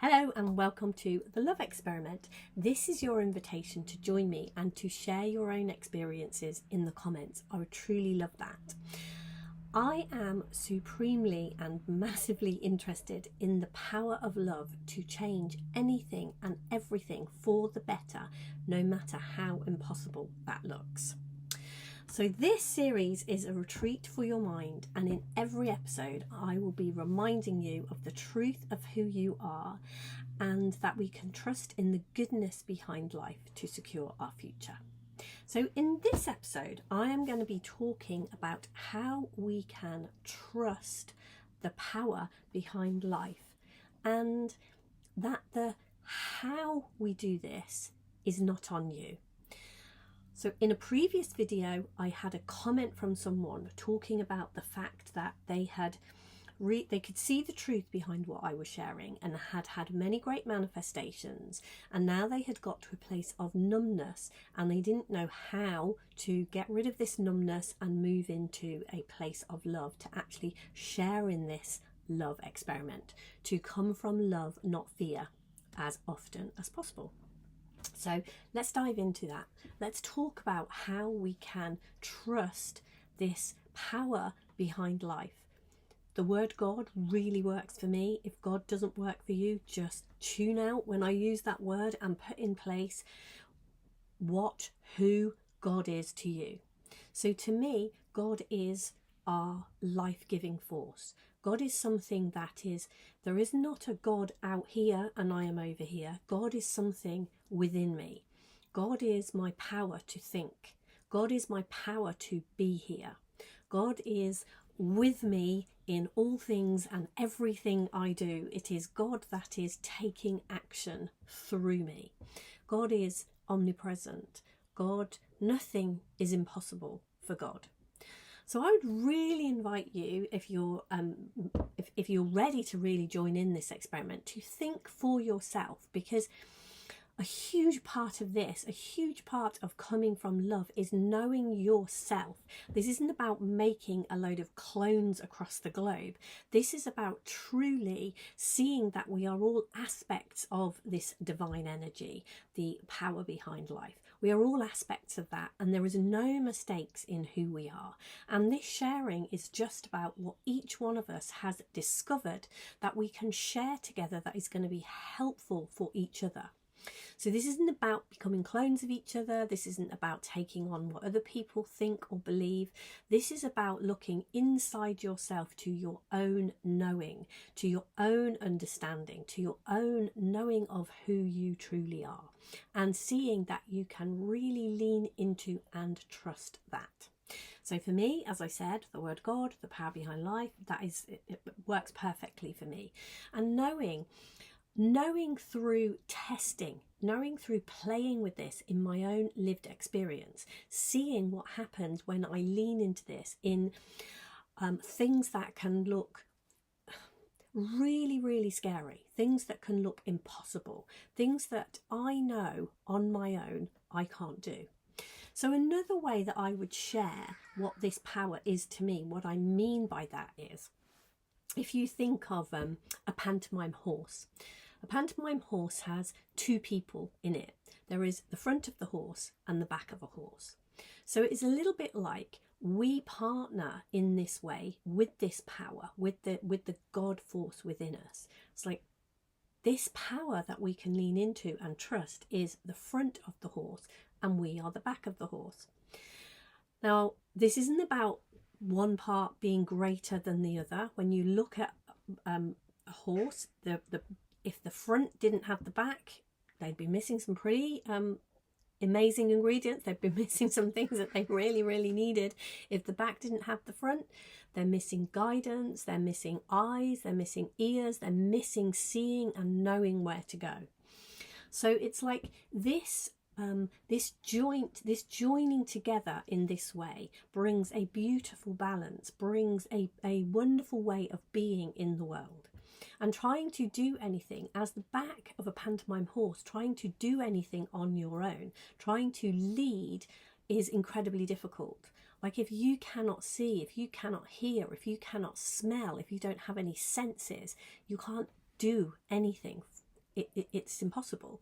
Hello and welcome to The Love Experiment. This is your invitation to join me and to share your own experiences in the comments. I would truly love that. I am supremely and massively interested in the power of love to change anything and everything for the better, no matter how impossible that looks. So this series is a retreat for your mind, and in every episode I will be reminding you of the truth of who you are and that we can trust in the goodness behind life to secure our future. So in this episode I am going to be talking about how we can trust the power behind life, and that the how we do this is not on you. So in a previous video, I had a comment from someone talking about the fact that they could see the truth behind what I was sharing and had many great manifestations, and now they had got to a place of numbness and they didn't know how to get rid of this numbness and move into a place of love, to actually share in this love experiment, to come from love, not fear, as often as possible. So let's dive into that. Let's talk about how we can trust this power behind life. The word God really works for me. If God doesn't work for you, just tune out when I use that word and put in place who God is to you. So to me, God is our life-giving force. God is something that is, there is not a God out here and I am over here. God is something within me. God is my power to think. God is my power to be here. God is with me in all things and everything I do. It is God that is taking action through me. God is omnipresent. God, nothing is impossible for God. So I would really invite you, if you're ready to really join in this experiment, to think for yourself, because a huge part of this, a huge part of coming from love, is knowing yourself. This isn't about making a load of clones across the globe. This is about truly seeing that we are all aspects of this divine energy, the power behind life. We are all aspects of that, and there is no mistakes in who we are. And this sharing is just about what each one of us has discovered that we can share together, that is going to be helpful for each other. So this isn't about becoming clones of each other. This isn't about taking on what other people think or believe. This is about looking inside yourself to your own knowing, to your own understanding, to your own knowing of who you truly are, and seeing that you can really lean into and trust that. So for me, as I said, the word God, the power behind life, it works perfectly for me. And knowing through testing, knowing through playing with this in my own lived experience, seeing what happens when I lean into this in things that can look really, really scary, things that can look impossible, things that I know on my own I can't do. So another way that I would share what this power is to me, what I mean by that is, if you think of a pantomime horse. A pantomime horse has two people in it. There is the front of the horse and the back of a horse. So it is a little bit like we partner in this way with this power, with the God force within us. It's like this power that we can lean into and trust is the front of the horse, and we are the back of the horse. Now, this isn't about one part being greater than the other. When you look at a horse, if the front didn't have the back, they'd be missing some pretty amazing ingredients. They'd be missing some things that they really, really needed. If the back didn't have the front, they're missing guidance, they're missing eyes, they're missing ears, they're missing seeing and knowing where to go. So it's like this joining together in this way brings a beautiful balance, brings a wonderful way of being in the world. And trying to do anything as the back of a pantomime horse, trying to do anything on your own, trying to lead, is incredibly difficult. Like, if you cannot see, if you cannot hear, if you cannot smell, if you don't have any senses, you can't do anything it's impossible.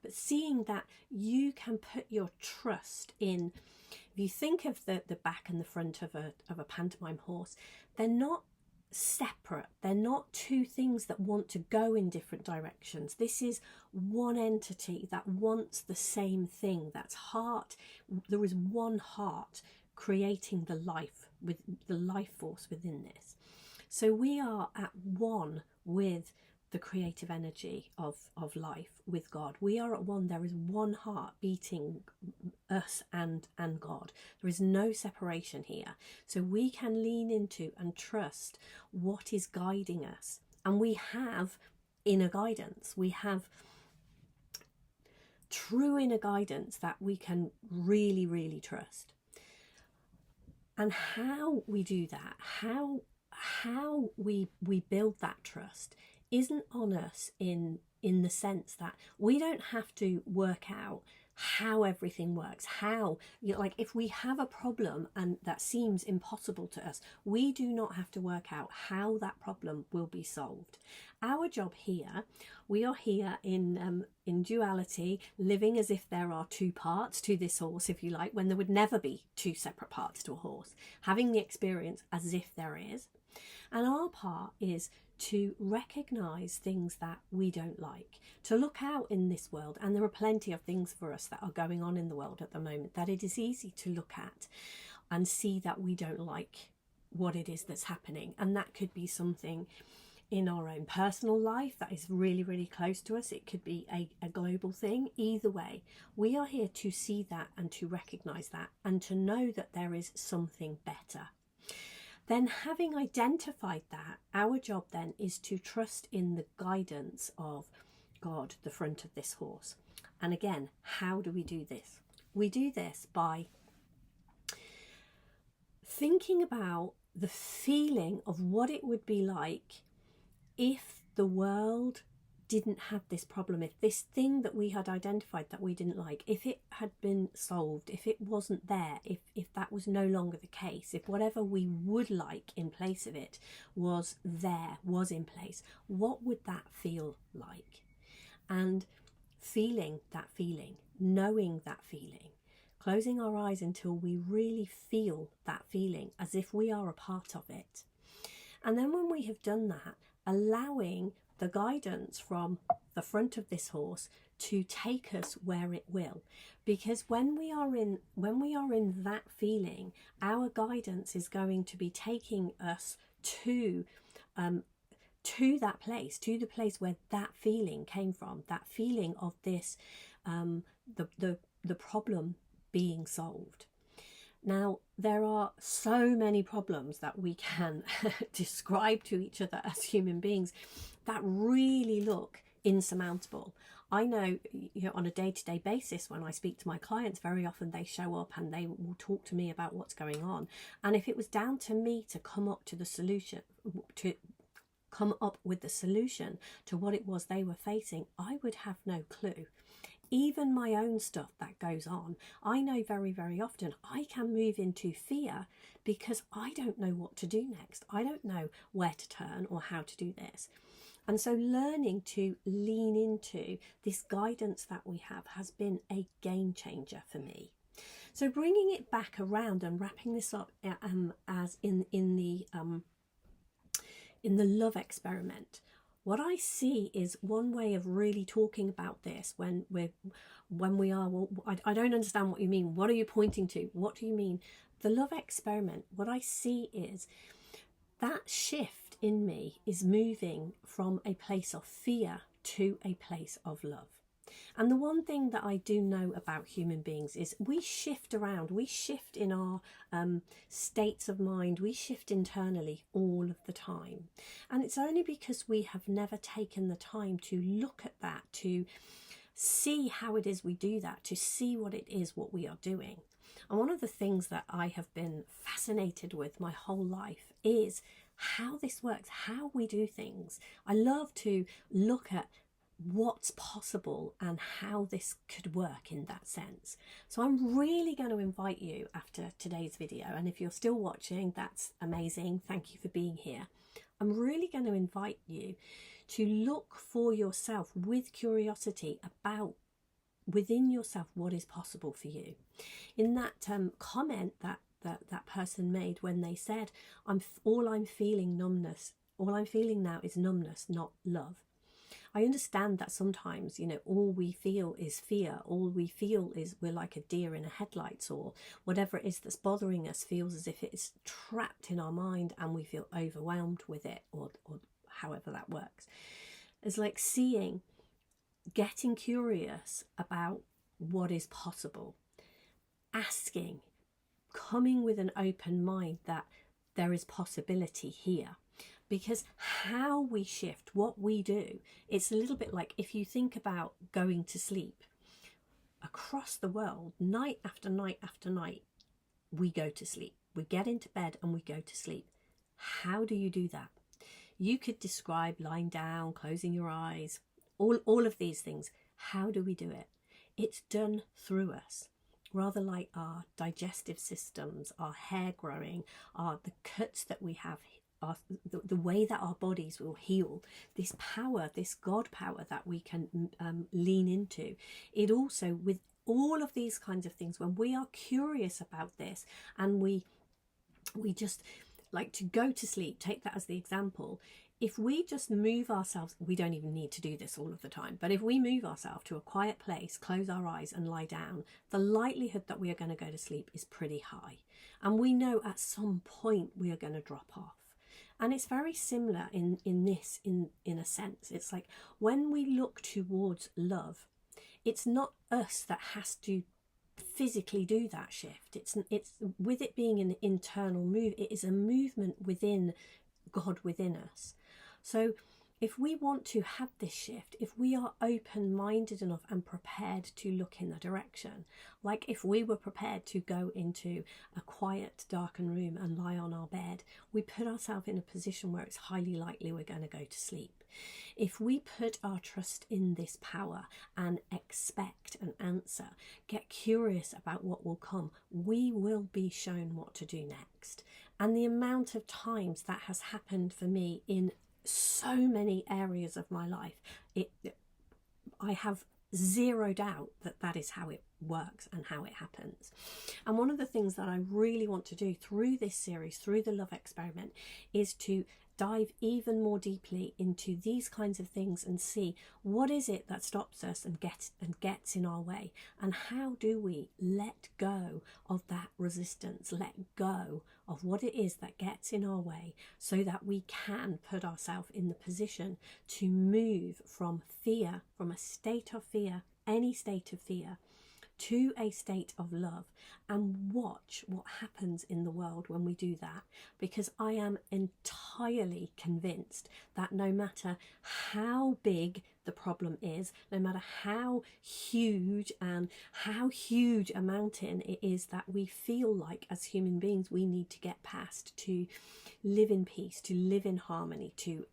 But seeing that you can put your trust in, if you think of the back and the front of a pantomime horse, they're not separate. They're not two things that want to go in different directions. This is one entity that wants the same thing. That's heart. There is one heart creating the life, with the life force within this. So we are at one with the creative energy of life, with God. We are at one. There is one heart beating us and God. There is no separation here. So we can lean into and trust what is guiding us. And we have inner guidance. We have true inner guidance that we can really, really trust. And how we do that, how we build that trust, isn't on us in the sense that we don't have to work out how everything works. How, like if we have a problem and that seems impossible to us, we do not have to work out how that problem will be solved. Our job here, we are here in duality, living as if there are two parts to this horse, if you like, when there would never be two separate parts to a horse, having the experience as if there is. And our part is to recognise things that we don't like, to look out in this world, and there are plenty of things for us that are going on in the world at the moment that it is easy to look at and see that we don't like what it is that's happening. And that could be something in our own personal life that is really, really close to us. It could be a global thing. Either way, we are here to see that and to recognise that and to know that there is something better. Then, having identified that, our job then is to trust in the guidance of God, the front of this horse. And again, how do we do this? We do this by thinking about the feeling of what it would be like if the world didn't have this problem, if this thing that we had identified that we didn't like, if it had been solved, if it wasn't there, if that was no longer the case, if whatever we would like in place of it was there, was in place, what would that feel like? And feeling that feeling, knowing that feeling, closing our eyes until we really feel that feeling as if we are a part of it. And then when we have done that, allowing the guidance from the front of this horse to take us where it will, because when we are in that feeling, our guidance is going to be taking us to that place, to the place where that feeling came from, that feeling of this the problem being solved. Now, there are so many problems that we can describe to each other as human beings that really look insurmountable. I know, on a day-to-day basis, when I speak to my clients, very often they show up and they will talk to me about what's going on. And if it was down to me to come up with the solution to what it was they were facing, I would have no clue. Even my own stuff that goes on, I know very, very often I can move into fear because I don't know what to do next. I don't know where to turn or how to do this. And so learning to lean into this guidance that we have has been a game changer for me. So bringing it back around and wrapping this up as in the love experiment, what I see is one way of really talking about this when we are, well, I don't understand what you mean. What are you pointing to? What do you mean? The love experiment, what I see is that shift in me is moving from a place of fear to a place of love. And the one thing that I do know about human beings is we shift around, we shift in our states of mind, we shift internally all of the time. And it's only because we have never taken the time to look at that, to see how it is we do that, to see what it is what we are doing. And one of the things that I have been fascinated with my whole life is how this works, how we do things. I love to look at what's possible and how this could work in that sense. So I'm really going to invite you after today's video, and if you're still watching, that's amazing. Thank you for being here. I'm really going to invite you to look for yourself with curiosity about within yourself what is possible for you. In that comment that person made when they said, all I'm feeling now is numbness, not love. I understand that sometimes, all we feel is fear. All we feel is we're like a deer in a headlights, or whatever it is that's bothering us feels as if it's trapped in our mind and we feel overwhelmed with it, or however that works. It's like getting curious about what is possible, asking, coming with an open mind that there is possibility here. Because how we shift, what we do, it's a little bit like if you think about going to sleep. Across the world, night after night after night, we go to sleep. We get into bed and we go to sleep. How do you do that? You could describe lying down, closing your eyes, all of these things. How do we do it? It's done through us. Rather like our digestive systems, our hair growing, the cuts that we have, the way that our bodies will heal, this power, this God power that we can lean into. It also, with all of these kinds of things, when we are curious about this and we just like to go to sleep, take that as the example. If we just move ourselves, we don't even need to do this all of the time, but if we move ourselves to a quiet place, close our eyes and lie down, the likelihood that we are going to go to sleep is pretty high. And we know at some point we are going to drop off. And it's very similar in a sense. It's like when we look towards love, it's not us that has to physically do that shift. It's with it being an internal move, it is a movement within God within us. So if we want to have this shift, if we are open-minded enough and prepared to look in the direction, like if we were prepared to go into a quiet, darkened room and lie on our bed, we put ourselves in a position where it's highly likely we're going to go to sleep. If we put our trust in this power and expect an answer, get curious about what will come, we will be shown what to do next. And the amount of times that has happened for me in so many areas of my life, I have zero doubt that is how it works and how it happens. And one of the things that I really want to do through this series, through the love experiment, is to dive even more deeply into these kinds of things and see what is it that stops us and gets in our way, and how do we let go of that resistance, let go of what it is that gets in our way, so that we can put ourselves in the position to move from fear, from a state of fear, any state of fear, to a state of love, and watch what happens in the world when we do that. Because I am entirely convinced that no matter how big the problem is, no matter how huge a mountain it is that we feel like as human beings we need to get past to live in peace, to live in harmony, to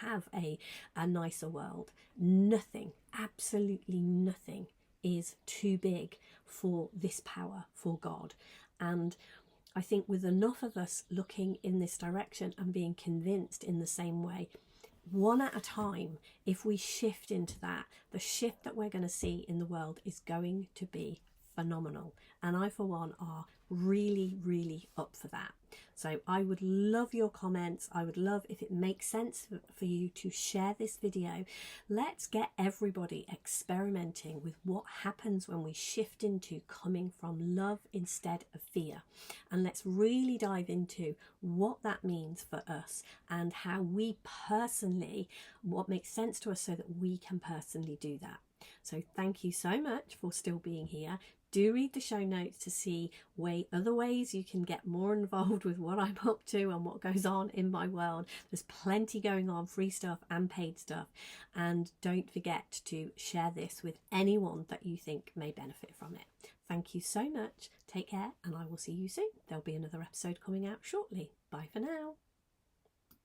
have a nicer world, nothing, absolutely nothing is too big for this power, for God. And I think with enough of us looking in this direction and being convinced in the same way, one at a time, if we shift into that, the shift that we're going to see in the world is going to be phenomenal. And I, for one, are really, really up for that. So I would love your comments. I would love if it makes sense for you to share this video. Let's get everybody experimenting with what happens when we shift into coming from love instead of fear. And let's really dive into what that means for us and how we personally, what makes sense to us so that we can personally do that. So thank you so much for still being here. Do read the show notes to see other ways you can get more involved with what I'm up to and what goes on in my world. There's plenty going on, free stuff and paid stuff. And don't forget to share this with anyone that you think may benefit from it. Thank you so much. Take care, and I will see you soon. There'll be another episode coming out shortly. Bye for now.